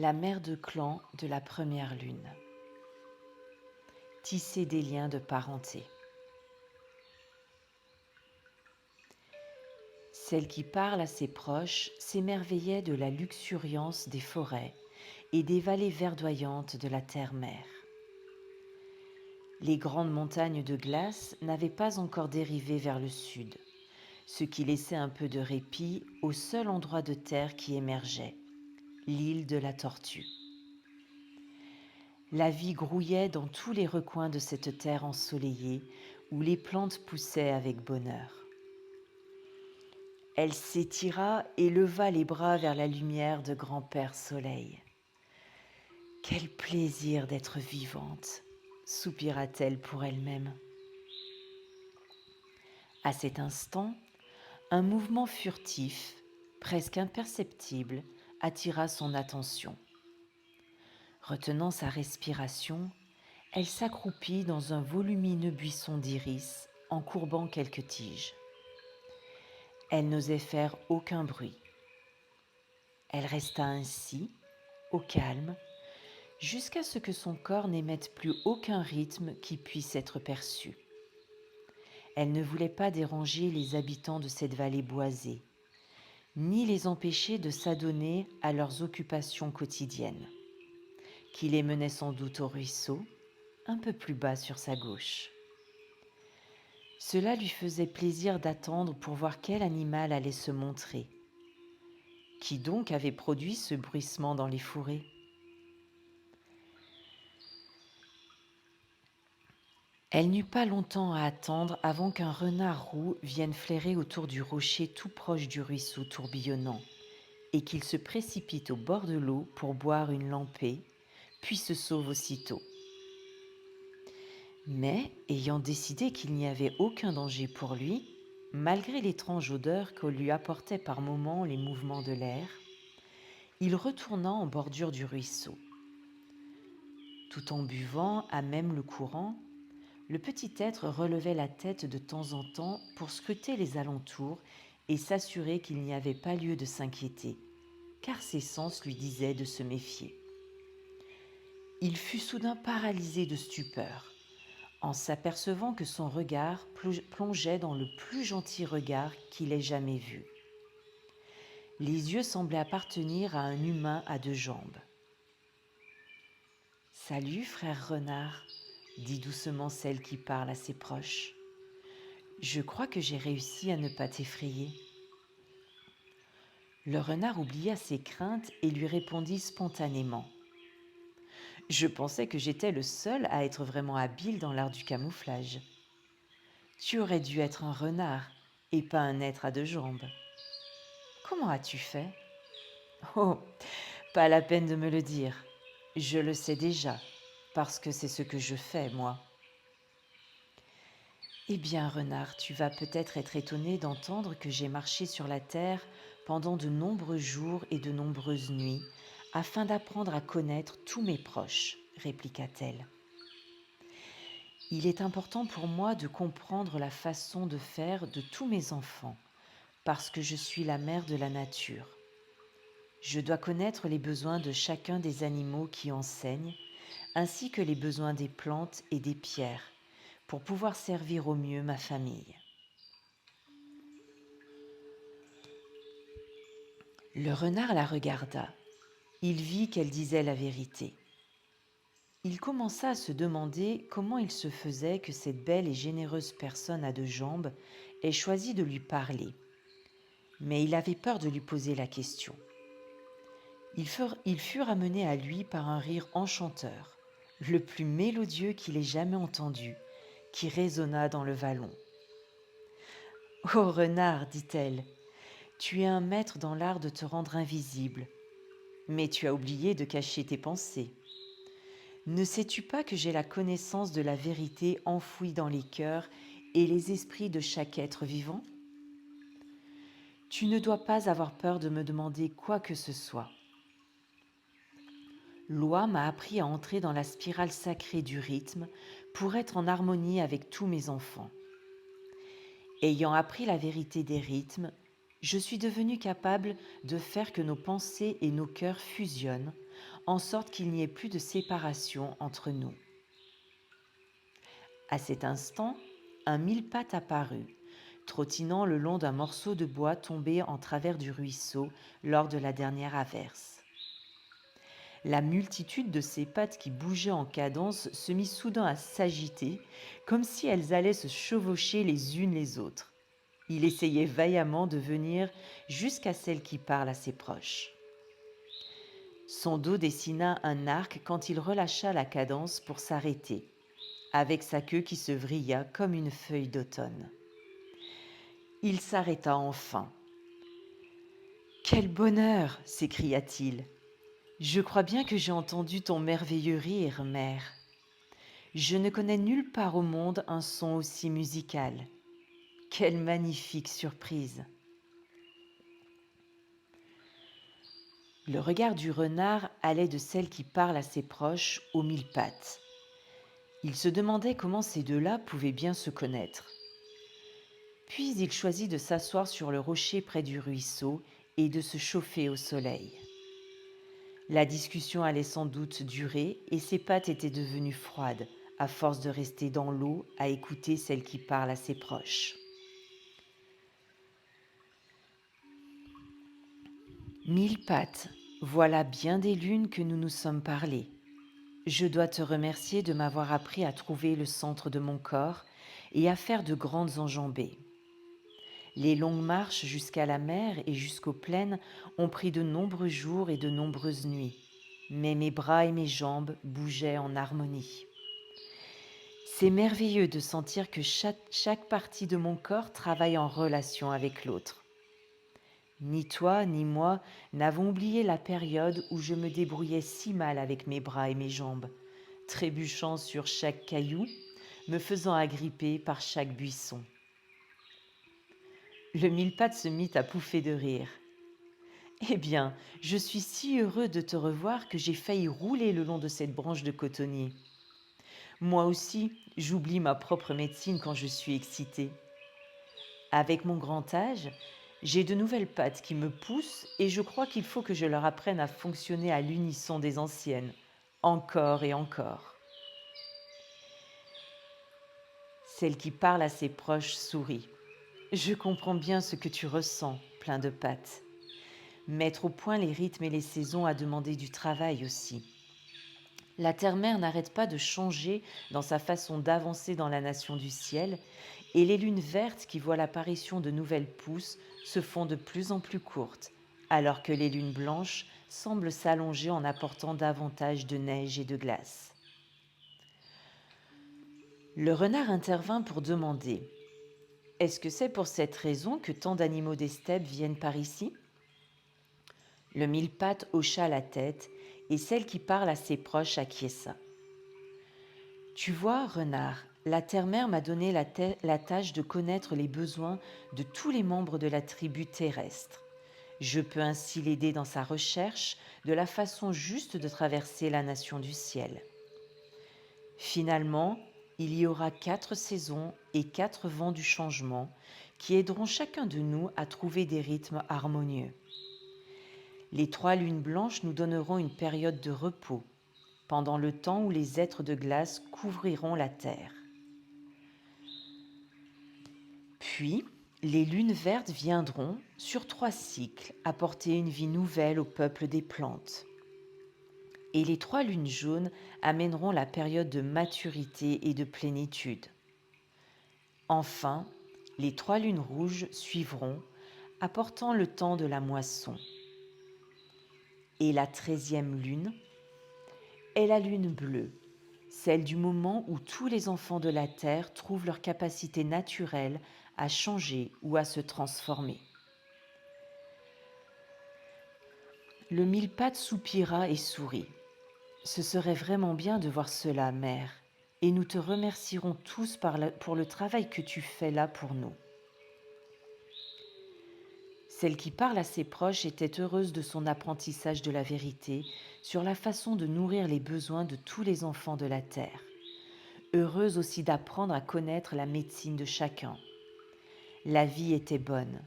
La mère de clan de la première lune. Tisser des liens de parenté. Celle qui parle à ses proches s'émerveillait de la luxuriance des forêts et des vallées verdoyantes de la terre-mère. Les grandes montagnes de glace n'avaient pas encore dérivé vers le sud, ce qui laissait un peu de répit au seul endroit de terre qui émergeait, l'île de la Tortue. La vie grouillait dans tous les recoins de cette terre ensoleillée où les plantes poussaient avec bonheur. Elle s'étira et leva les bras vers la lumière de grand-père Soleil. Quel plaisir d'être vivante, soupira-t-elle pour elle-même. À cet instant, un mouvement furtif, presque imperceptible, attira son attention. Retenant sa respiration, elle s'accroupit dans un volumineux buisson d'iris en courbant quelques tiges. Elle n'osait faire aucun bruit. Elle resta ainsi, au calme, jusqu'à ce que son corps n'émette plus aucun rythme qui puisse être perçu. Elle ne voulait pas déranger les habitants de cette vallée boisée, ni les empêcher de s'adonner à leurs occupations quotidiennes, qui les menaient sans doute au ruisseau, un peu plus bas sur sa gauche. Cela lui faisait plaisir d'attendre pour voir quel animal allait se montrer. Qui donc avait produit ce bruissement dans les fourrés ? Elle n'eut pas longtemps à attendre avant qu'un renard roux vienne flairer autour du rocher tout proche du ruisseau tourbillonnant, et qu'il se précipite au bord de l'eau pour boire une lampée, puis se sauve aussitôt. Mais, ayant décidé qu'il n'y avait aucun danger pour lui, malgré l'étrange odeur que lui apportaient par moments les mouvements de l'air, il retourna en bordure du ruisseau. Tout en buvant à même le courant, le petit être relevait la tête de temps en temps pour scruter les alentours et s'assurer qu'il n'y avait pas lieu de s'inquiéter, car ses sens lui disaient de se méfier. Il fut soudain paralysé de stupeur, en s'apercevant que son regard plongeait dans le plus gentil regard qu'il ait jamais vu. Les yeux semblaient appartenir à un humain à deux jambes. « Salut, frère renard », dit doucement celle qui parle à ses proches. « Je crois que j'ai réussi à ne pas t'effrayer. » Le renard oublia ses craintes et lui répondit spontanément. « Je pensais que j'étais le seul à être vraiment habile dans l'art du camouflage. Tu aurais dû être un renard et pas un être à deux jambes. Comment as-tu fait ? » « Oh, pas la peine de me le dire. Je le sais déjà, parce que c'est ce que je fais, moi. » « Eh bien, renard, tu vas peut-être être étonné d'entendre que j'ai marché sur la terre pendant de nombreux jours et de nombreuses nuits, afin d'apprendre à connaître tous mes proches, répliqua-t-elle. Il est important pour moi de comprendre la façon de faire de tous mes enfants, parce que je suis la mère de la nature. Je dois connaître les besoins de chacun des animaux qui enseignent, ainsi que les besoins des plantes et des pierres, pour pouvoir servir au mieux ma famille. Le renard la regarda. Il vit qu'elle disait la vérité. Il commença à se demander comment il se faisait que cette belle et généreuse personne à deux jambes ait choisi de lui parler. Mais il avait peur de lui poser la question. Il fut ramené à lui par un rire enchanteur, le plus mélodieux qu'il ait jamais entendu, qui résonna dans le vallon. « Ô renard, dit-elle, tu es un maître dans l'art de te rendre invisible, mais tu as oublié de cacher tes pensées. Ne sais-tu pas que j'ai la connaissance de la vérité enfouie dans les cœurs et les esprits de chaque être vivant ? Tu ne dois pas avoir peur de me demander quoi que ce soit. Loi m'a appris à entrer dans la spirale sacrée du rythme pour être en harmonie avec tous mes enfants. Ayant appris la vérité des rythmes, je suis devenue capable de faire que nos pensées et nos cœurs fusionnent en sorte qu'il n'y ait plus de séparation entre nous. À cet instant, un mille-pattes apparut, trottinant le long d'un morceau de bois tombé en travers du ruisseau lors de la dernière averse. La multitude de ces pattes qui bougeaient en cadence se mit soudain à s'agiter, comme si elles allaient se chevaucher les unes les autres. Il essayait vaillamment de venir jusqu'à celle qui parle à ses proches. Son dos dessina un arc quand il relâcha la cadence pour s'arrêter, avec sa queue qui se vrilla comme une feuille d'automne. Il s'arrêta enfin. « Quel bonheur !» s'écria-t-il. « Je crois bien que j'ai entendu ton merveilleux rire, mère. Je ne connais nulle part au monde un son aussi musical. Quelle magnifique surprise !» Le regard du renard allait de celle qui parle à ses proches aux mille pattes. Il se demandait comment ces deux-là pouvaient bien se connaître. Puis il choisit de s'asseoir sur le rocher près du ruisseau et de se chauffer au soleil. La discussion allait sans doute durer et ses pattes étaient devenues froides à force de rester dans l'eau à écouter celle qui parle à ses proches. Mille pattes, voilà bien des lunes que nous nous sommes parlé. Je dois te remercier de m'avoir appris à trouver le centre de mon corps et à faire de grandes enjambées. Les longues marches jusqu'à la mer et jusqu'aux plaines ont pris de nombreux jours et de nombreuses nuits, mais mes bras et mes jambes bougeaient en harmonie. C'est merveilleux de sentir que chaque partie de mon corps travaille en relation avec l'autre. Ni toi ni moi n'avons oublié la période où je me débrouillais si mal avec mes bras et mes jambes, trébuchant sur chaque caillou, me faisant agripper par chaque buisson. Le mille-pattes se mit à pouffer de rire. « Eh bien, je suis si heureux de te revoir que j'ai failli rouler le long de cette branche de cotonnier. Moi aussi, j'oublie ma propre médecine quand je suis excitée. Avec mon grand âge, j'ai de nouvelles pattes qui me poussent et je crois qu'il faut que je leur apprenne à fonctionner à l'unisson des anciennes, encore et encore. » Celle qui parle à ses proches sourit. « Je comprends bien ce que tu ressens, plein de pattes. Mettre au point les rythmes et les saisons a demandé du travail aussi. La terre-mère n'arrête pas de changer dans sa façon d'avancer dans la nation du ciel, et les lunes vertes qui voient l'apparition de nouvelles pousses se font de plus en plus courtes, alors que les lunes blanches semblent s'allonger en apportant davantage de neige et de glace. » Le renard intervint pour demander « Est-ce que c'est pour cette raison que tant d'animaux des steppes viennent par ici ?» Le mille-pattes hocha la tête et celle qui parle à ses proches acquiesça. « Tu vois, renard, la terre-mère m'a donné la tâche de connaître les besoins de tous les membres de la tribu terrestre. Je peux ainsi l'aider dans sa recherche de la façon juste de traverser la nation du ciel. Finalement, il y aura 4 saisons et 4 vents du changement qui aideront chacun de nous à trouver des rythmes harmonieux. Les 3 lunes blanches nous donneront une période de repos, pendant le temps où les êtres de glace couvriront la terre. Puis, les lunes vertes viendront, sur 3 cycles, apporter une vie nouvelle au peuple des plantes. Et les 3 lunes jaunes amèneront la période de maturité et de plénitude. Enfin, les 3 lunes rouges suivront, apportant le temps de la moisson. Et la 13e lune est la lune bleue, celle du moment où tous les enfants de la terre trouvent leur capacité naturelle à changer ou à se transformer. Le mille-pattes soupira et sourit. « Ce serait vraiment bien de voir cela, mère, et nous te remercierons tous pour le travail que tu fais là pour nous. » Celle qui parle à ses proches était heureuse de son apprentissage de la vérité sur la façon de nourrir les besoins de tous les enfants de la terre. Heureuse aussi d'apprendre à connaître la médecine de chacun. La vie était bonne.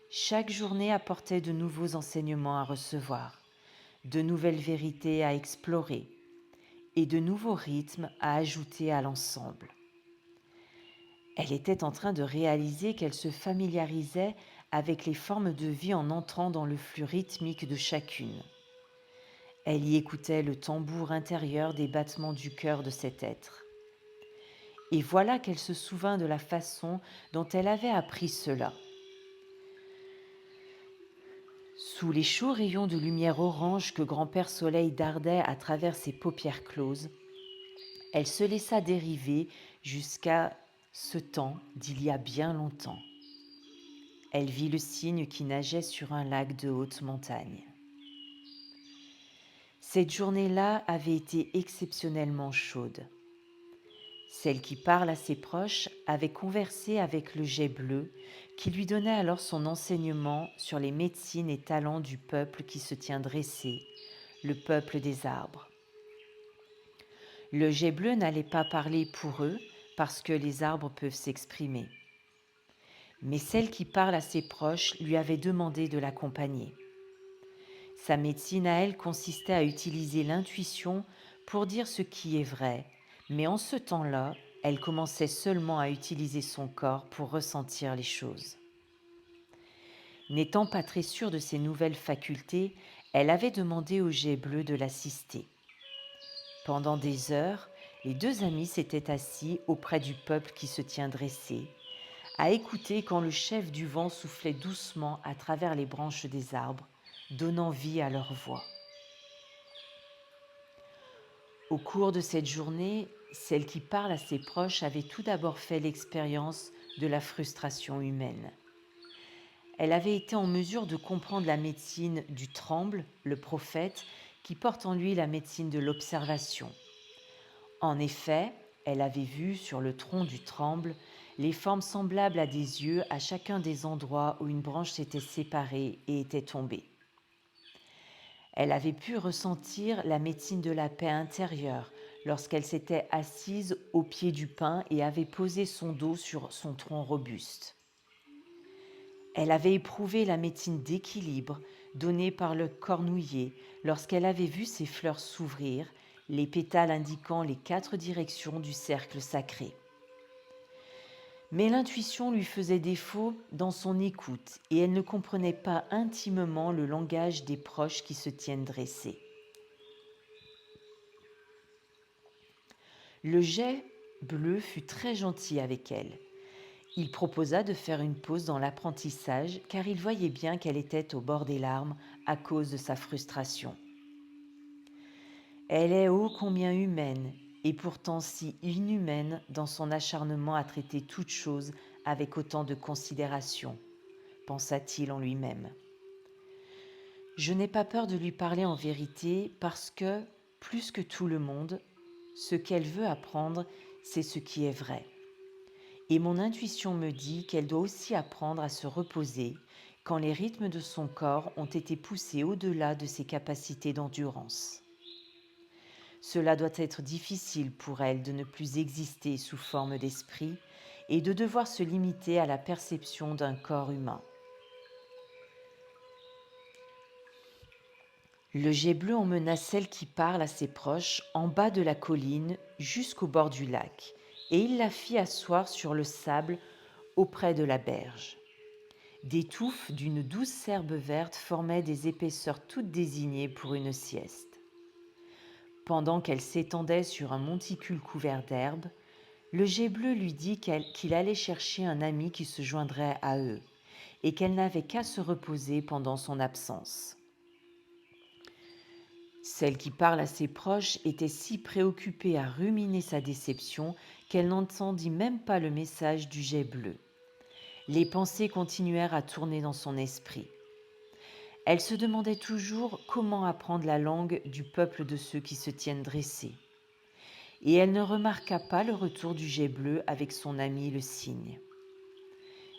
Chaque journée apportait de nouveaux enseignements à recevoir. de nouvelles vérités à explorer et de nouveaux rythmes à ajouter à l'ensemble. Elle était en train de réaliser qu'elle se familiarisait avec les formes de vie en entrant dans le flux rythmique de chacune. Elle y écoutait le tambour intérieur des battements du cœur de cet être. Et voilà qu'elle se souvint de la façon dont elle avait appris cela. Sous les chauds rayons de lumière orange que Grand-Père Soleil dardait à travers ses paupières closes, elle se laissa dériver jusqu'à ce temps d'il y a bien longtemps. Elle vit le cygne qui nageait sur un lac de haute montagne. Cette journée-là avait été exceptionnellement chaude. Celle qui parle à ses proches avait conversé avec le geai bleu, qui lui donnait alors son enseignement sur les médecines et talents du peuple qui se tient dressé, le peuple des arbres. Le geai bleu n'allait pas parler pour eux, parce que les arbres peuvent s'exprimer. Mais celle qui parle à ses proches lui avait demandé de l'accompagner. Sa médecine à elle consistait à utiliser l'intuition pour dire ce qui est vrai, mais en ce temps-là, elle commençait seulement à utiliser son corps pour ressentir les choses. N'étant pas très sûre de ses nouvelles facultés, elle avait demandé au geai bleu de l'assister. Pendant des heures, les deux amis s'étaient assis auprès du peuple qui se tient dressé, à écouter quand le chef du vent soufflait doucement à travers les branches des arbres, donnant vie à leur voix. Au cours de cette journée, celle qui parle à ses proches avait tout d'abord fait l'expérience de la frustration humaine. Elle avait été en mesure de comprendre la médecine du tremble, le prophète, qui porte en lui la médecine de l'observation. En effet, elle avait vu sur le tronc du tremble les formes semblables à des yeux à chacun des endroits où une branche s'était séparée et était tombée. Elle avait pu ressentir la médecine de la paix intérieure lorsqu'elle s'était assise au pied du pin et avait posé son dos sur son tronc robuste. Elle avait éprouvé la médecine d'équilibre donnée par le cornouiller lorsqu'elle avait vu ses fleurs s'ouvrir, les pétales indiquant les 4 directions du cercle sacré. Mais l'intuition lui faisait défaut dans son écoute et elle ne comprenait pas intimement le langage des proches qui se tiennent dressés. Le geai bleu fut très gentil avec elle. Il proposa de faire une pause dans l'apprentissage car il voyait bien qu'elle était au bord des larmes à cause de sa frustration. Elle est ô combien humaine et pourtant si inhumaine dans son acharnement à traiter toute chose avec autant de considération, pensa-t-il en lui-même. Je n'ai pas peur de lui parler en vérité parce que, plus que tout le monde, ce qu'elle veut apprendre, c'est ce qui est vrai. Et mon intuition me dit qu'elle doit aussi apprendre à se reposer quand les rythmes de son corps ont été poussés au-delà de ses capacités d'endurance. Cela doit être difficile pour elle de ne plus exister sous forme d'esprit et de devoir se limiter à la perception d'un corps humain. Le geai bleu emmena celle qui parle à ses proches en bas de la colline jusqu'au bord du lac, et il la fit asseoir sur le sable auprès de la berge. Des touffes d'une douce herbe verte formaient des épaisseurs toutes désignées pour une sieste. Pendant qu'elle s'étendait sur un monticule couvert d'herbe, le geai bleu lui dit qu'il allait chercher un ami qui se joindrait à eux, et qu'elle n'avait qu'à se reposer pendant son absence. Celle qui parle à ses proches était si préoccupée à ruminer sa déception qu'elle n'entendit même pas le message du geai bleu. Les pensées continuèrent à tourner dans son esprit. Elle se demandait toujours comment apprendre la langue du peuple de ceux qui se tiennent dressés. Et elle ne remarqua pas le retour du geai bleu avec son ami le cygne.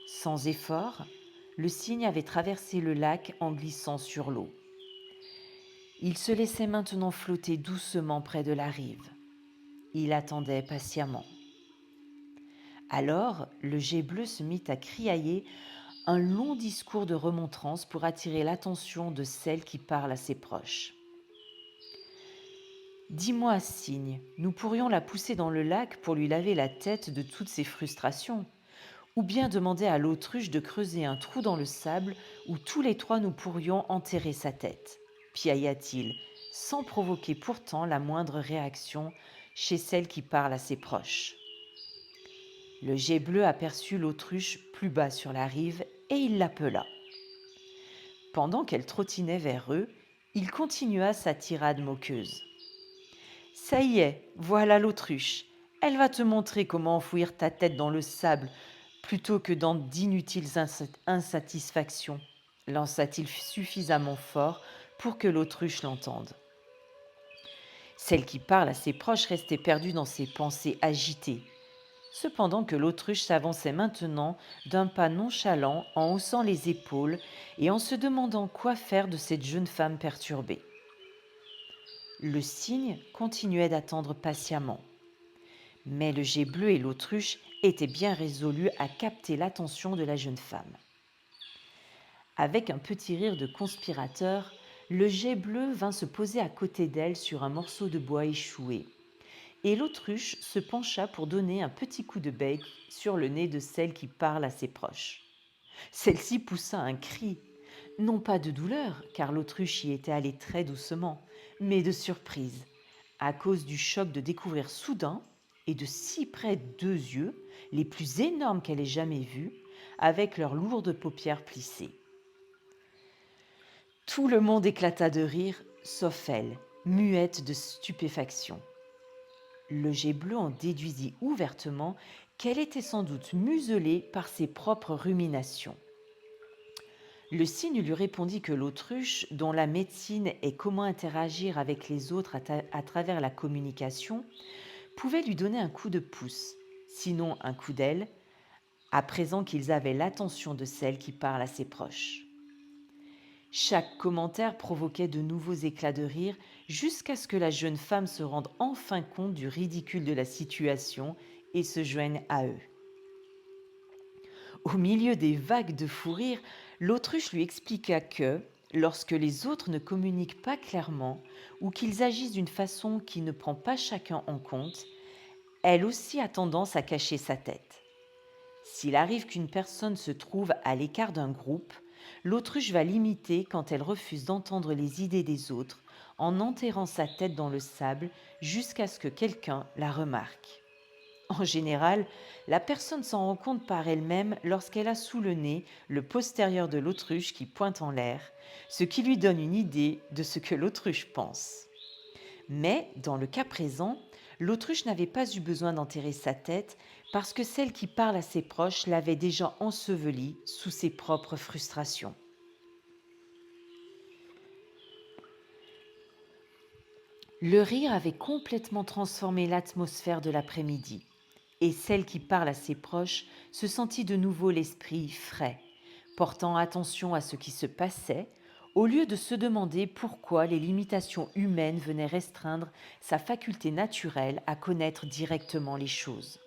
Sans effort, le cygne avait traversé le lac en glissant sur l'eau. Il se laissait maintenant flotter doucement près de la rive. Il attendait patiemment. Alors, le geai bleu se mit à criailler un long discours de remontrance pour attirer l'attention de celle qui parle à ses proches. Dis-moi, cygne, nous pourrions la pousser dans le lac pour lui laver la tête de toutes ses frustrations, ou bien demander à l'autruche de creuser un trou dans le sable où tous les trois nous pourrions enterrer sa tête, piailla-t-il, sans provoquer pourtant la moindre réaction chez celle qui parle à ses proches. Le jet bleu aperçut l'autruche plus bas sur la rive et il l'appela. Pendant qu'elle trottinait vers eux, il continua sa tirade moqueuse. Ça y est, voilà l'autruche. Elle va te montrer comment enfouir ta tête dans le sable plutôt que dans d'inutiles insatisfactions, lança-t-il suffisamment fort pour que l'autruche l'entende. Celle qui parle à ses proches restait perdue dans ses pensées agitées, cependant que l'autruche s'avançait maintenant d'un pas nonchalant en haussant les épaules et en se demandant quoi faire de cette jeune femme perturbée. Le cygne continuait d'attendre patiemment, mais le jet bleu et l'autruche étaient bien résolus à capter l'attention de la jeune femme. Avec un petit rire de conspirateur, le jet bleu vint se poser à côté d'elle sur un morceau de bois échoué, et l'autruche se pencha pour donner un petit coup de bec sur le nez de celle qui parle à ses proches. Celle-ci poussa un cri, non pas de douleur, car l'autruche y était allée très doucement, mais de surprise, à cause du choc de découvrir soudain, et de si près, deux yeux, les plus énormes qu'elle ait jamais vus, avec leurs lourdes paupières plissées. Tout le monde éclata de rire, sauf elle, muette de stupéfaction. Le jet bleu en déduisit ouvertement qu'elle était sans doute muselée par ses propres ruminations. Le cygne lui répondit que l'autruche, dont la médecine est comment interagir avec les autres à travers la communication, pouvait lui donner un coup de pouce, sinon un coup d'aile, à présent qu'ils avaient l'attention de celle qui parle à ses proches. Chaque commentaire provoquait de nouveaux éclats de rire jusqu'à ce que la jeune femme se rende enfin compte du ridicule de la situation et se joigne à eux. Au milieu des vagues de fou rire, l'autruche lui expliqua que, lorsque les autres ne communiquent pas clairement ou qu'ils agissent d'une façon qui ne prend pas chacun en compte, elle aussi a tendance à cacher sa tête. S'il arrive qu'une personne se trouve à l'écart d'un groupe, l'autruche va l'imiter quand elle refuse d'entendre les idées des autres en enterrant sa tête dans le sable jusqu'à ce que quelqu'un la remarque. En général, la personne s'en rend compte par elle-même lorsqu'elle a sous le nez le postérieur de l'autruche qui pointe en l'air, ce qui lui donne une idée de ce que l'autruche pense. Mais, dans le cas présent, l'autruche n'avait pas eu besoin d'enterrer sa tête parce que celle qui parle à ses proches l'avait déjà ensevelie sous ses propres frustrations. Le rire avait complètement transformé l'atmosphère de l'après-midi, et celle qui parle à ses proches se sentit de nouveau l'esprit frais, portant attention à ce qui se passait, au lieu de se demander pourquoi les limitations humaines venaient restreindre sa faculté naturelle à connaître directement les choses.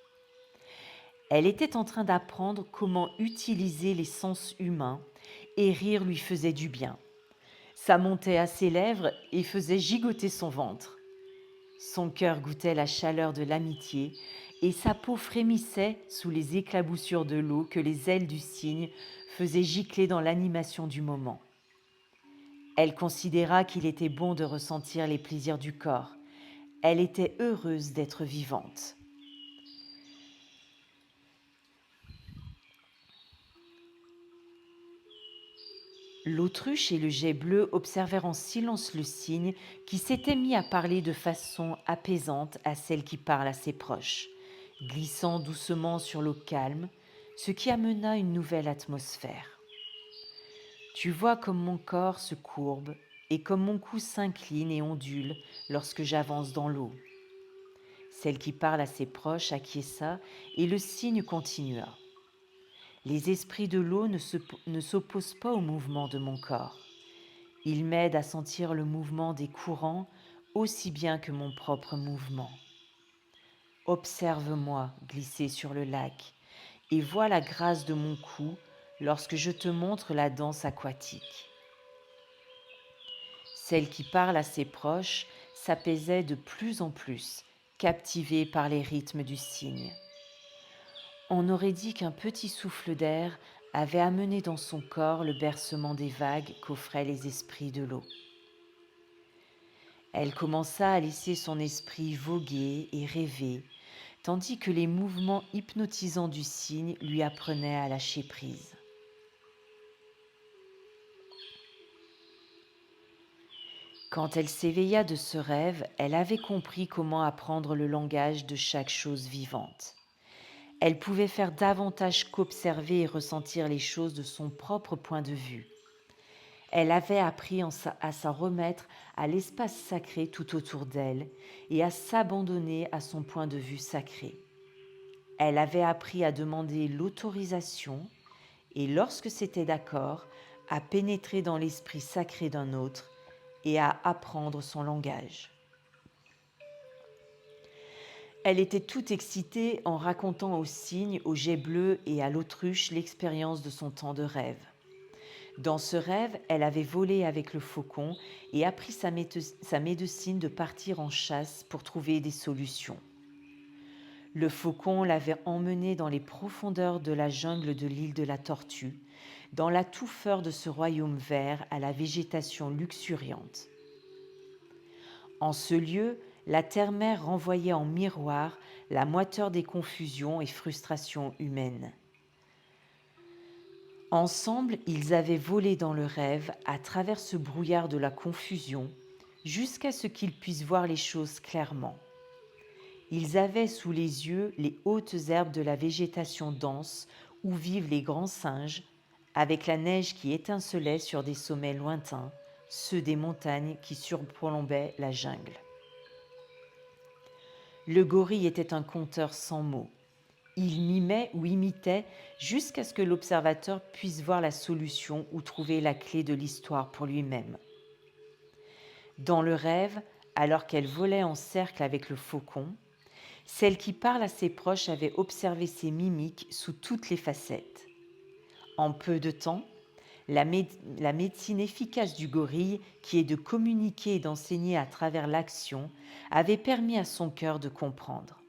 Elle était en train d'apprendre comment utiliser les sens humains, et rire lui faisait du bien. Ça montait à ses lèvres et faisait gigoter son ventre. Son cœur goûtait la chaleur de l'amitié et sa peau frémissait sous les éclaboussures de l'eau que les ailes du cygne faisaient gicler dans l'animation du moment. Elle considéra qu'il était bon de ressentir les plaisirs du corps. Elle était heureuse d'être vivante. L'autruche et le jet bleu observèrent en silence le cygne qui s'était mis à parler de façon apaisante à celle qui parle à ses proches, glissant doucement sur l'eau calme, ce qui amena une nouvelle atmosphère. Tu vois comme mon corps se courbe et comme mon cou s'incline et ondule lorsque j'avance dans l'eau. Celle qui parle à ses proches acquiesça et le cygne continua. Les esprits de l'eau ne s'opposent pas au mouvement de mon corps. Ils m'aident à sentir le mouvement des courants aussi bien que mon propre mouvement. Observe-moi glisser sur le lac et vois la grâce de mon cou lorsque je te montre la danse aquatique. Celle qui parle à ses proches s'apaisait de plus en plus, captivée par les rythmes du cygne. On aurait dit qu'un petit souffle d'air avait amené dans son corps le bercement des vagues qu'offraient les esprits de l'eau. Elle commença à laisser son esprit voguer et rêver, tandis que les mouvements hypnotisants du cygne lui apprenaient à lâcher prise. Quand elle s'éveilla de ce rêve, elle avait compris comment apprendre le langage de chaque chose vivante. Elle pouvait faire davantage qu'observer et ressentir les choses de son propre point de vue. Elle avait appris à s'en remettre à l'espace sacré tout autour d'elle et à s'abandonner à son point de vue sacré. Elle avait appris à demander l'autorisation et, lorsque c'était d'accord, à pénétrer dans l'esprit sacré d'un autre et à apprendre son langage. Elle était toute excitée en racontant au cygne, au jet bleu et à l'autruche l'expérience de son temps de rêve. Dans ce rêve, elle avait volé avec le faucon et appris sa médecine de partir en chasse pour trouver des solutions. Le faucon l'avait emmenée dans les profondeurs de la jungle de l'île de la Tortue, dans la touffeur de ce royaume vert à la végétation luxuriante. En ce lieu, la terre-mère renvoyait en miroir la moiteur des confusions et frustrations humaines. Ensemble, ils avaient volé dans le rêve à travers ce brouillard de la confusion jusqu'à ce qu'ils puissent voir les choses clairement. Ils avaient sous les yeux les hautes herbes de la végétation dense où vivent les grands singes, avec la neige qui étincelait sur des sommets lointains, ceux des montagnes qui surplombaient la jungle. Le gorille était un conteur sans mots. Il mimait ou imitait jusqu'à ce que l'observateur puisse voir la solution ou trouver la clé de l'histoire pour lui-même. Dans le rêve, alors qu'elle volait en cercle avec le faucon, celle qui parle à ses proches avait observé ses mimiques sous toutes les facettes. En peu de temps, la médecine efficace du gorille, qui est de communiquer et d'enseigner à travers l'action, avait permis à son cœur de comprendre.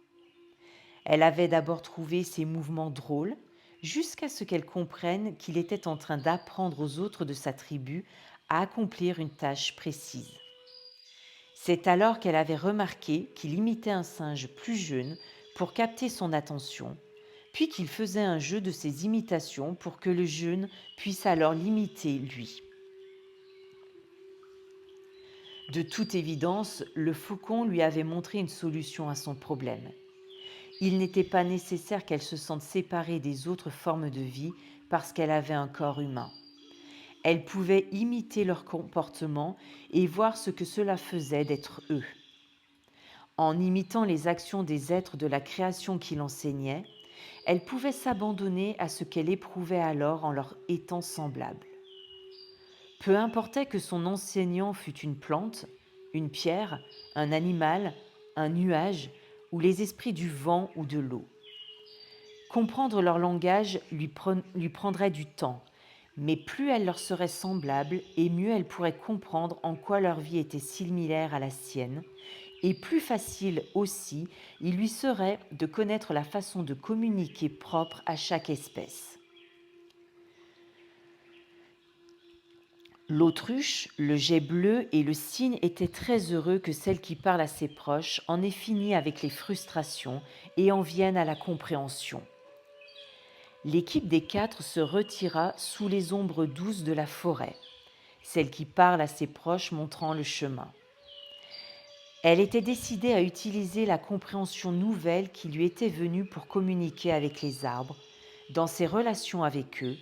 Elle avait d'abord trouvé ses mouvements drôles, jusqu'à ce qu'elle comprenne qu'il était en train d'apprendre aux autres de sa tribu à accomplir une tâche précise. C'est alors qu'elle avait remarqué qu'il imitait un singe plus jeune pour capter son attention, puis qu'il faisait un jeu de ses imitations pour que le jeune puisse alors l'imiter lui. De toute évidence, le faucon lui avait montré une solution à son problème. Il n'était pas nécessaire qu'elle se sente séparée des autres formes de vie parce qu'elle avait un corps humain. Elle pouvait imiter leur comportement et voir ce que cela faisait d'être eux. En imitant les actions des êtres de la création qu'il enseignait, elle pouvait s'abandonner à ce qu'elle éprouvait alors en leur étant semblable. Peu importait que son enseignant fût une plante, une pierre, un animal, un nuage ou les esprits du vent ou de l'eau. Comprendre leur langage lui prendrait du temps, mais plus elle leur serait semblable et mieux elle pourrait comprendre en quoi leur vie était similaire à la sienne, et plus facile aussi il lui serait de connaître la façon de communiquer propre à chaque espèce. L'autruche, le jet bleu et le cygne étaient très heureux que celle qui parle à ses proches en ait fini avec les frustrations et en vienne à la compréhension. L'équipe des 4 se retira sous les ombres douces de la forêt, celle qui parle à ses proches montrant le chemin. Elle était décidée à utiliser la compréhension nouvelle qui lui était venue pour communiquer avec les arbres, dans ses relations avec eux.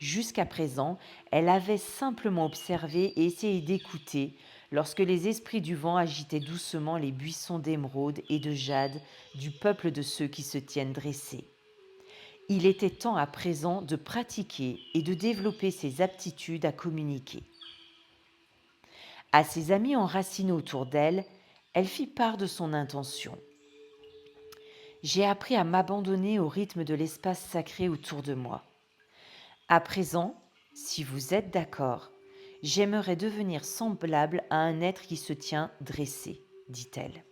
Jusqu'à présent, elle avait simplement observé et essayé d'écouter lorsque les esprits du vent agitaient doucement les buissons d'émeraude et de jade du peuple de ceux qui se tiennent dressés. Il était temps à présent de pratiquer et de développer ses aptitudes à communiquer. À ses amis enracinés autour d'elle, elle fit part de son intention. J'ai appris à m'abandonner au rythme de l'espace sacré autour de moi. À présent, si vous êtes d'accord, j'aimerais devenir semblable à un être qui se tient dressé. dit-elle.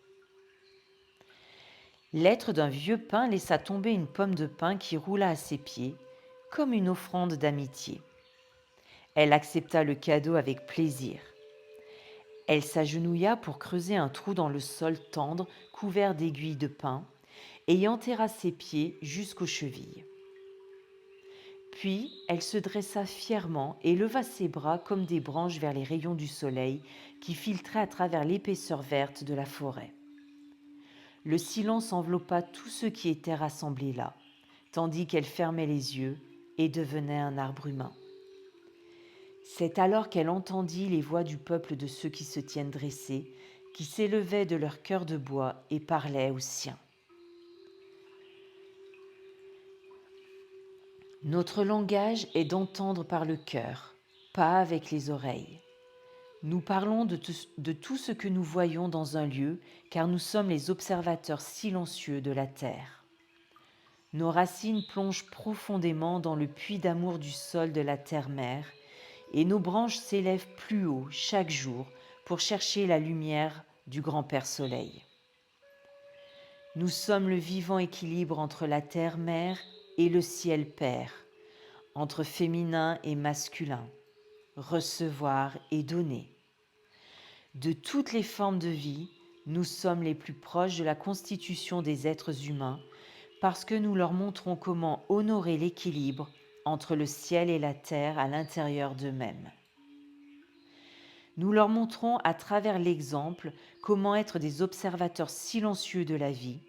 L'être d'un vieux pin laissa tomber une pomme de pin qui roula à ses pieds, comme une offrande d'amitié. Elle accepta le cadeau avec plaisir. Elle s'agenouilla pour creuser un trou dans le sol tendre couvert d'aiguilles de pin et y enterra ses pieds jusqu'aux chevilles. Puis elle se dressa fièrement et leva ses bras comme des branches vers les rayons du soleil qui filtraient à travers l'épaisseur verte de la forêt. Le silence enveloppa tous ceux qui étaient rassemblés là, tandis qu'elle fermait les yeux et devenait un arbre humain. C'est alors qu'elle entendit les voix du peuple de ceux qui se tiennent dressés, qui s'élevaient de leur cœur de bois et parlaient aux siens. Notre langage est d'entendre par le cœur, pas avec les oreilles. Nous parlons de tout ce que nous voyons dans un lieu, car nous sommes les observateurs silencieux de la terre. Nos racines plongent profondément dans le puits d'amour du sol de la terre-mère, et nos branches s'élèvent plus haut chaque jour pour chercher la lumière du grand Père Soleil. Nous sommes le vivant équilibre entre la terre-mère et le ciel Père, entre féminin et masculin, recevoir et donner. De toutes les formes de vie, nous sommes les plus proches de la constitution des êtres humains parce que nous leur montrons comment honorer l'équilibre entre le ciel et la terre à l'intérieur d'eux-mêmes. Nous leur montrons à travers l'exemple comment être des observateurs silencieux de la vie,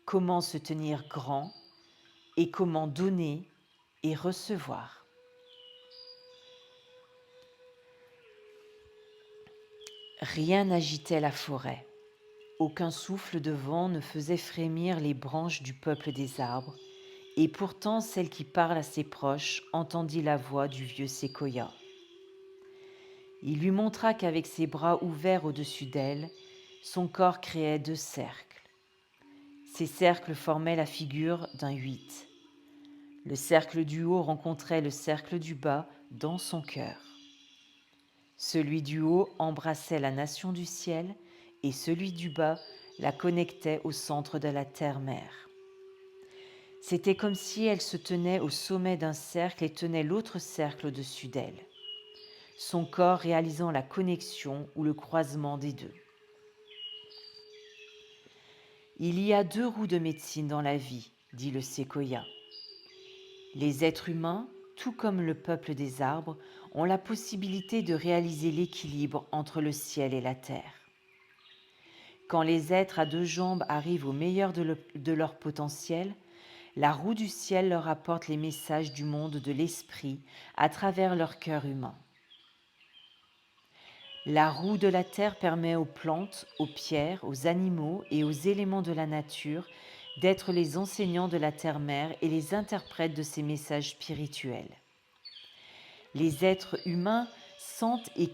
comment se tenir grand et comment donner et recevoir. Rien n'agitait la forêt. Aucun souffle de vent ne faisait frémir les branches du peuple des arbres, et pourtant celle qui parle à ses proches entendit la voix du vieux séquoia. Il lui montra qu'avec ses bras ouverts au-dessus d'elle, son corps créait 2 cercles. Ces cercles formaient la figure d'un 8. Le cercle du haut rencontrait le cercle du bas dans son cœur. Celui du haut embrassait la nation du ciel et celui du bas la connectait au centre de la terre-mère. C'était comme si elle se tenait au sommet d'un cercle et tenait l'autre cercle au-dessus d'elle, son corps réalisant la connexion ou le croisement des deux. Il y a 2 roues de médecine dans la vie, dit le séquoia. Les êtres humains, tout comme le peuple des arbres, ont la possibilité de réaliser l'équilibre entre le ciel et la terre. Quand les êtres à 2 jambes arrivent au meilleur de leur potentiel, la roue du ciel leur apporte les messages du monde de l'esprit à travers leur cœur humain. La roue de la terre permet aux plantes, aux pierres, aux animaux et aux éléments de la nature d'être les enseignants de la terre-mère et les interprètes de ces messages spirituels. Les êtres humains sentent et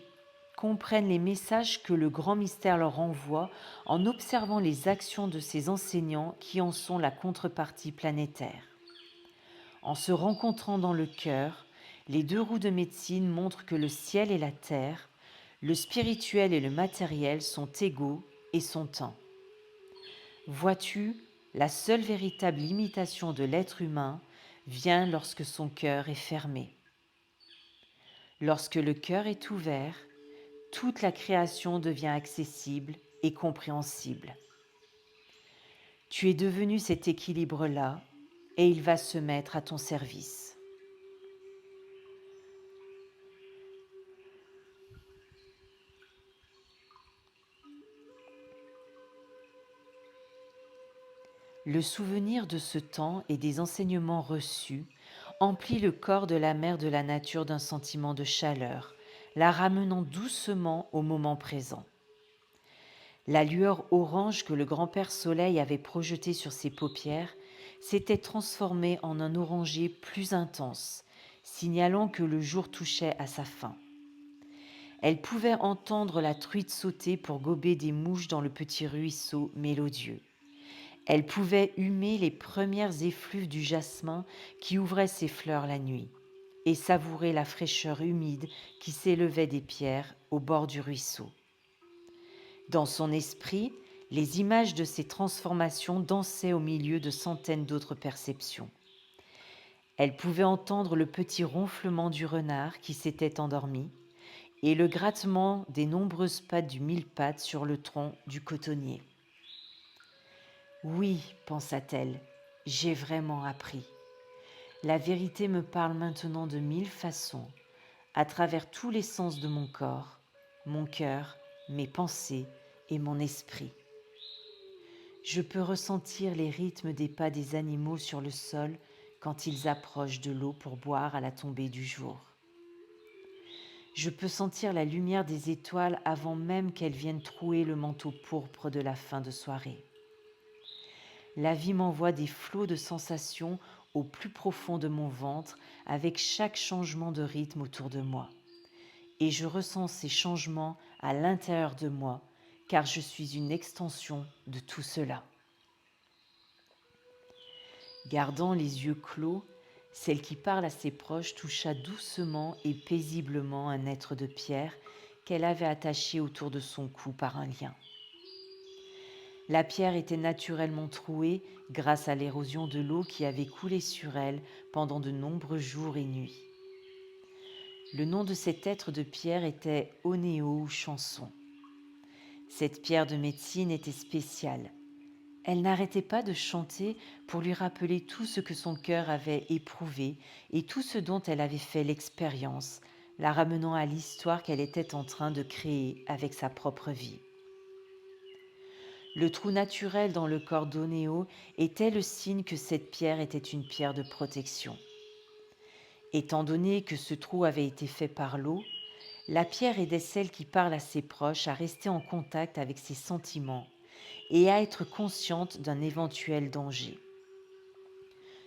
comprennent les messages que le grand mystère leur envoie en observant les actions de ces enseignants qui en sont la contrepartie planétaire. En se rencontrant dans le cœur, les 2 roues de médecine montrent que le ciel et la terre, le spirituel et le matériel sont égaux et sont un. Vois-tu, la seule véritable limitation de l'être humain vient lorsque son cœur est fermé. Lorsque le cœur est ouvert, toute la création devient accessible et compréhensible. Tu es devenu cet équilibre-là et il va se mettre à ton service. Le souvenir de ce temps et des enseignements reçus emplit le corps de la mère de la nature d'un sentiment de chaleur, la ramenant doucement au moment présent. La lueur orange que le grand-père Soleil avait projetée sur ses paupières s'était transformée en un orangé plus intense, signalant que le jour touchait à sa fin. Elle pouvait entendre la truite sauter pour gober des mouches dans le petit ruisseau mélodieux. Elle pouvait humer les premières effluves du jasmin qui ouvrait ses fleurs la nuit et savourer la fraîcheur humide qui s'élevait des pierres au bord du ruisseau. Dans son esprit, les images de ces transformations dansaient au milieu de centaines d'autres perceptions. Elle pouvait entendre le petit ronflement du renard qui s'était endormi et le grattement des nombreuses pattes du mille-pattes sur le tronc du cotonnier. Oui, pensa-t-elle, j'ai vraiment appris. La vérité me parle maintenant de 1000 façons, à travers tous les sens de mon corps, mon cœur, mes pensées et mon esprit. Je peux ressentir les rythmes des pas des animaux sur le sol quand ils approchent de l'eau pour boire à la tombée du jour. Je peux sentir la lumière des étoiles avant même qu'elles viennent trouer le manteau pourpre de la fin de soirée. La vie m'envoie des flots de sensations au plus profond de mon ventre avec chaque changement de rythme autour de moi. Et je ressens ces changements à l'intérieur de moi, car je suis une extension de tout cela. Gardant les yeux clos, celle qui parle à ses proches toucha doucement et paisiblement un être de pierre qu'elle avait attaché autour de son cou par un lien. La pierre était naturellement trouée grâce à l'érosion de l'eau qui avait coulé sur elle pendant de nombreux jours et nuits. Le nom de cet être de pierre était Onéo ou chanson. Cette pierre de médecine était spéciale. Elle n'arrêtait pas de chanter pour lui rappeler tout ce que son cœur avait éprouvé et tout ce dont elle avait fait l'expérience, la ramenant à l'histoire qu'elle était en train de créer avec sa propre vie. Le trou naturel dans le corps d'Onéo était le signe que cette pierre était une pierre de protection. Étant donné que ce trou avait été fait par l'eau, la pierre aidait celle qui parle à ses proches à rester en contact avec ses sentiments et à être consciente d'un éventuel danger.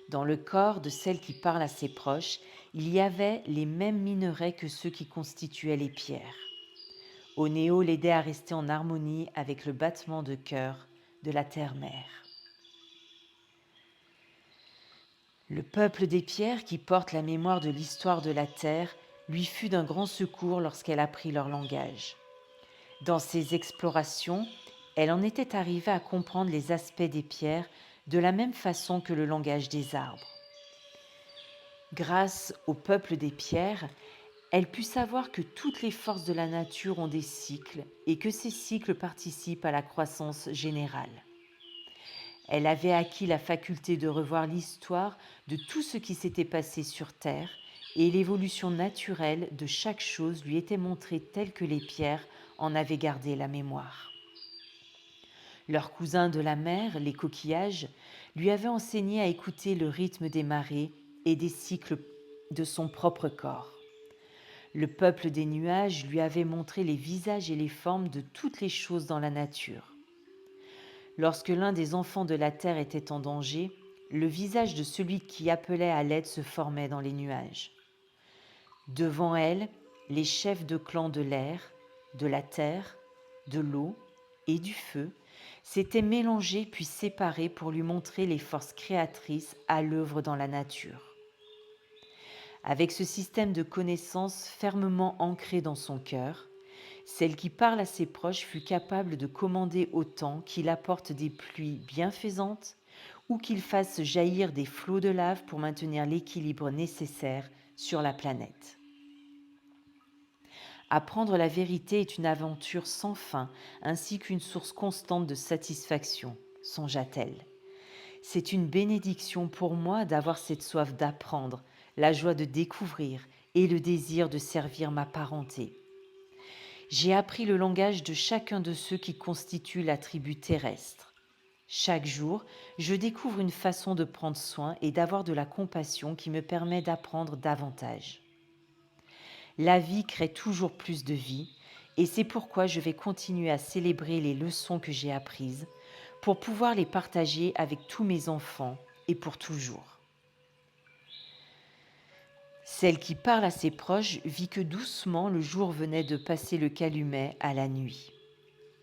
Dans le corps de celle qui parle à ses proches, il y avait les mêmes minerais que ceux qui constituaient les pierres. Onéo l'aidait à rester en harmonie avec le battement de cœur de la terre-mère. Le peuple des pierres, qui porte la mémoire de l'histoire de la terre, lui fut d'un grand secours lorsqu'elle apprit leur langage. Dans ses explorations, elle en était arrivée à comprendre les aspects des pierres de la même façon que le langage des arbres. Grâce au peuple des pierres, elle put savoir que toutes les forces de la nature ont des cycles et que ces cycles participent à la croissance générale. Elle avait acquis la faculté de revoir l'histoire de tout ce qui s'était passé sur Terre et l'évolution naturelle de chaque chose lui était montrée telle que les pierres en avaient gardé la mémoire. Leurs cousins de la mer, les coquillages, lui avaient enseigné à écouter le rythme des marées et des cycles de son propre corps. Le peuple des nuages lui avait montré les visages et les formes de toutes les choses dans la nature. Lorsque l'un des enfants de la terre était en danger, le visage de celui qui appelait à l'aide se formait dans les nuages. Devant elle, les chefs de clan de l'air, de la terre, de l'eau et du feu s'étaient mélangés puis séparés pour lui montrer les forces créatrices à l'œuvre dans la nature. Avec ce système de connaissances fermement ancré dans son cœur, celle qui parle à ses proches fut capable de commander au temps qu'il apporte des pluies bienfaisantes ou qu'il fasse jaillir des flots de lave pour maintenir l'équilibre nécessaire sur la planète. Apprendre la vérité est une aventure sans fin ainsi qu'une source constante de satisfaction, songea-t-elle. C'est une bénédiction pour moi d'avoir cette soif d'apprendre, la joie de découvrir et le désir de servir ma parenté. J'ai appris le langage de chacun de ceux qui constituent la tribu terrestre. Chaque jour, je découvre une façon de prendre soin et d'avoir de la compassion qui me permet d'apprendre davantage. La vie crée toujours plus de vie et c'est pourquoi je vais continuer à célébrer les leçons que j'ai apprises pour pouvoir les partager avec tous mes enfants et pour toujours. Celle qui parle à ses proches vit que doucement le jour venait de passer le calumet à la nuit.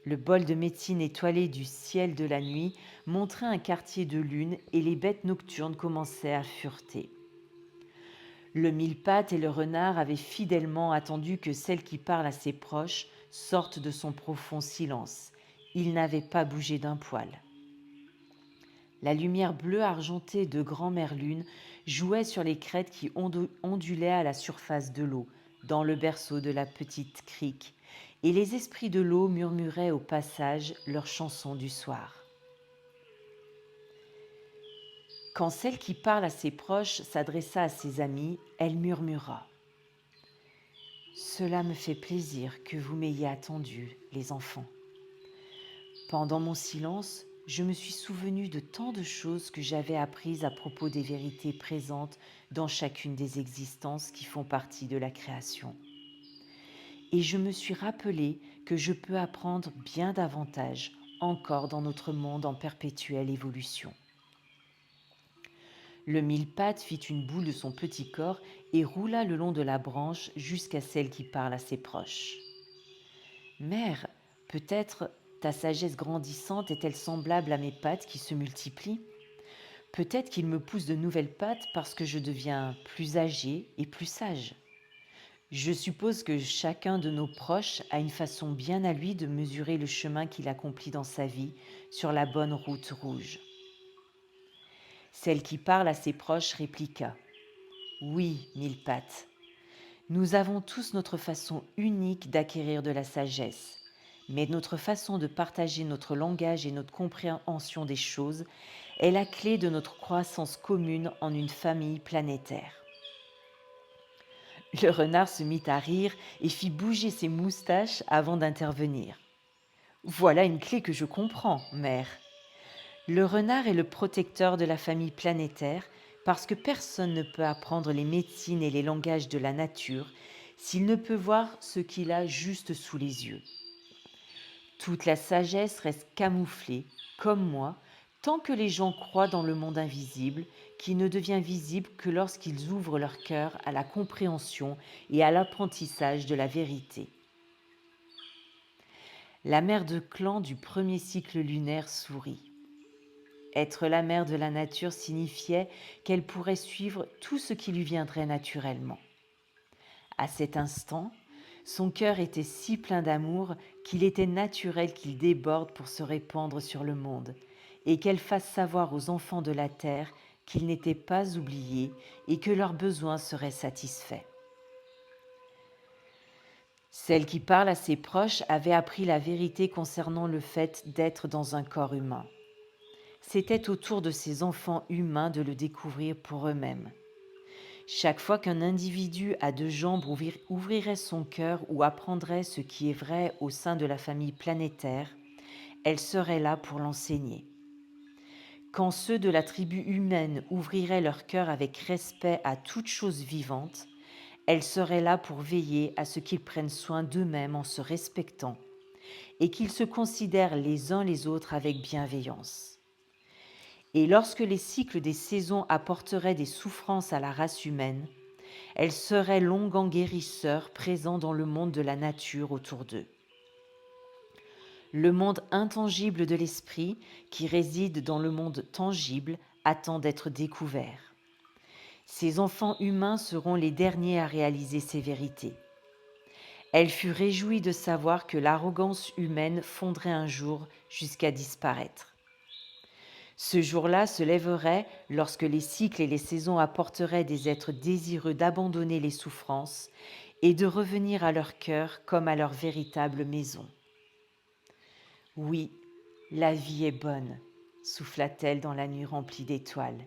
Le bol de médecine étoilé du ciel de la nuit montrait un quartier de lune et les bêtes nocturnes commençaient à fureter. Le mille-pattes et le renard avaient fidèlement attendu que celle qui parle à ses proches sortent de son profond silence. Il n'avait pas bougé d'un poil. La lumière bleue argentée de grand-mère lune jouait sur les crêtes qui ondulaient à la surface de l'eau, dans le berceau de la petite crique, et les esprits de l'eau murmuraient au passage leurs chansons du soir. Quand celle qui parle à ses proches s'adressa à ses amis, elle murmura : « Cela me fait plaisir que vous m'ayez attendu, les enfants. Pendant mon silence, je me suis souvenu de tant de choses que j'avais apprises à propos des vérités présentes dans chacune des existences qui font partie de la création. Et je me suis rappelé que je peux apprendre bien davantage encore dans notre monde en perpétuelle évolution. » Le mille-pattes fit une boule de son petit corps et roula le long de la branche jusqu'à celle qui parle à ses proches. « Mère, peut-être ta sagesse grandissante est-elle semblable à mes pattes qui se multiplient ? Peut-être qu'il me pousse de nouvelles pattes parce que je deviens plus âgé et plus sage. Je suppose que chacun de nos proches a une façon bien à lui de mesurer le chemin qu'il accomplit dans sa vie sur la bonne route rouge. » Celle qui parle à ses proches répliqua : « Oui, mille-pattes, nous avons tous notre façon unique d'acquérir de la sagesse, mais notre façon de partager notre langage et notre compréhension des choses est la clé de notre croissance commune en une famille planétaire. » Le renard se mit à rire et fit bouger ses moustaches avant d'intervenir. « Voilà une clé que je comprends, mère. Le renard est le protecteur de la famille planétaire parce que personne ne peut apprendre les médecines et les langages de la nature s'il ne peut voir ce qu'il a juste sous les yeux. Toute la sagesse reste camouflée, comme moi, tant que les gens croient dans le monde invisible, qui ne devient visible que lorsqu'ils ouvrent leur cœur à la compréhension et à l'apprentissage de la vérité. » La mère de clan du premier cycle lunaire sourit. Être la mère de la nature signifiait qu'elle pourrait suivre tout ce qui lui viendrait naturellement. À cet instant, son cœur était si plein d'amour qu'il était naturel qu'il déborde pour se répandre sur le monde et qu'elle fasse savoir aux enfants de la terre qu'ils n'étaient pas oubliés et que leurs besoins seraient satisfaits. Celle qui parle à ses proches avait appris la vérité concernant le fait d'être dans un corps humain. C'était au tour de ces enfants humains de le découvrir pour eux-mêmes. Chaque fois qu'un individu à deux jambes ouvrirait son cœur ou apprendrait ce qui est vrai au sein de la famille planétaire, elle serait là pour l'enseigner. Quand ceux de la tribu humaine ouvriraient leur cœur avec respect à toute chose vivante, elle serait là pour veiller à ce qu'ils prennent soin d'eux-mêmes en se respectant et qu'ils se considèrent les uns les autres avec bienveillance. Et lorsque les cycles des saisons apporteraient des souffrances à la race humaine, elle serait l'onguent guérisseur présent dans le monde de la nature autour d'eux. Le monde intangible de l'esprit, qui réside dans le monde tangible, attend d'être découvert. Ces enfants humains seront les derniers à réaliser ces vérités. Elle fut réjouie de savoir que l'arrogance humaine fondrait un jour jusqu'à disparaître. Ce jour-là se lèverait lorsque les cycles et les saisons apporteraient des êtres désireux d'abandonner les souffrances et de revenir à leur cœur comme à leur véritable maison. « Oui, la vie est bonne, » souffla-t-elle dans la nuit remplie d'étoiles,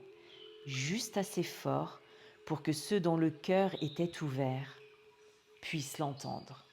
juste assez fort pour que ceux dont le cœur était ouvert puissent l'entendre.